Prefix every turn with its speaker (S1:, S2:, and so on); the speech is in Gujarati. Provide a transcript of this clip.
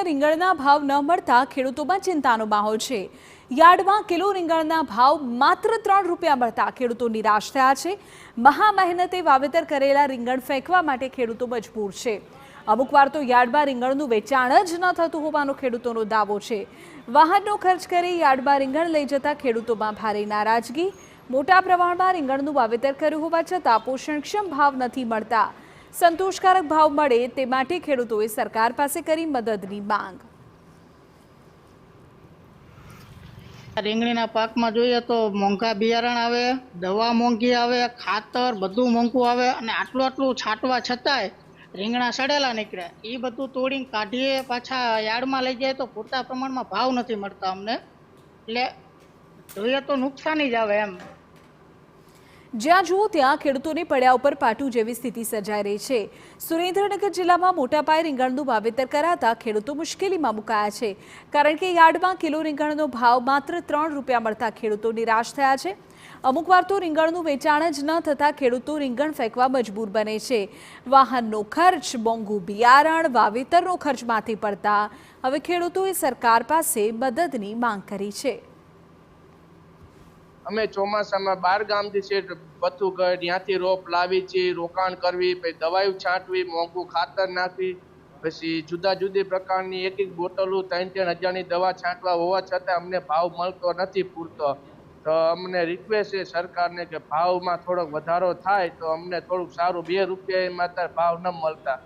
S1: રીંગણના ભાવ ન મળતા ખેડૂતોમાં ચિંતાનો માહોલ છે। યાર્ડમાં કિલો રીંગણના ભાવ માત્ર 3 રૂપિયા મળતા ખેડૂતો નિરાશ થયા છે। મહા મહેનતે વાવેતર કરેલા રીંગણ ફેંકવા માટે ખેડૂતો મજબૂર છે। અમુક વાર તો યાર્ડમાં રીંગણનું વેચાણ જ ન થતું હોવાનો ખેડૂતોનો દાવો છે। વાહનનો ખર્ચ કરી યાર્ડમાં રીંગણ લઈ જતા ખેડૂતોમાં ભારે નારાજગી। મોટા પ્રમાણમાં રીંગણનું વાવેતર કર્યું હોવા છતાં પોષણક્ષમ ભાવ નથી મળતા। સંતોષકારક ભાવ મળે તે માટે ખેડૂતોએ સરકાર પાસે કરી મદદની માંગ।
S2: રીંગણીના પાકમાં જોઈએ તો મોંઘા બિયારણ આવે, દવા મોંઘી આવે, ખાતર બધું મોંઘું આવે અને આટલું છાંટવા છતાંય રીંગણા સડેલા નીકળે। એ બધું તોડીને કાઢીએ પાછા યાર્ડમાં લઈ જાય તો પૂરતા પ્રમાણમાં ભાવ નથી મળતા અમને, એટલે જોઈએ તો નુકસાન જ આવે એમ।
S1: જ્યાં જુઓ ત્યાં ખેડૂતોને પડ્યા ઉપર પાટું જેવી સ્થિતિ સર્જાઈ રહી છે। સુરેન્દ્રનગર જિલ્લામાં મોટા પાયે રીંગણનું વાવેતર કરાતા ખેડૂતો મુશ્કેલીમાં મુકાયા છે, કારણ કે યાર્ડમાં કિલો રીંગણનો ભાવ માત્ર 3 રૂપિયા મળતા ખેડૂતો નિરાશ થયા છે। અમુક વાર તો રીંગણનું વેચાણ જ ન થતાં ખેડૂતો રીંગણ ફેંકવા મજબૂર બને છે। વાહનનો ખર્ચ, મોંઘું બિયારણ, વાવેતરનો ખર્ચ માથે પડતા હવે ખેડૂતોએ સરકાર પાસે મદદની માંગ કરી છે।
S3: અમે ચોમાસામાં 12 ગામથી છે પથુગઢ ત્યાંથી રોપ લાવી છે, રોકાણ કરવી, પછી દવાઈ છાંટવી, મોંઘું ખાતર નાખવી, પછી જુદા જુદી પ્રકારની એક બોટલો 3-3 હજારની દવા છાંટવા હોવા છતાં અમને ભાવ મળતો નથી પૂરતો। તો અમને રિક્વેસ્ટ છે સરકારને કે ભાવમાં થોડોક વધારો થાય તો અમને થોડુંક સારું। 2 રૂપિયા એમાં ભાવ ન મળતા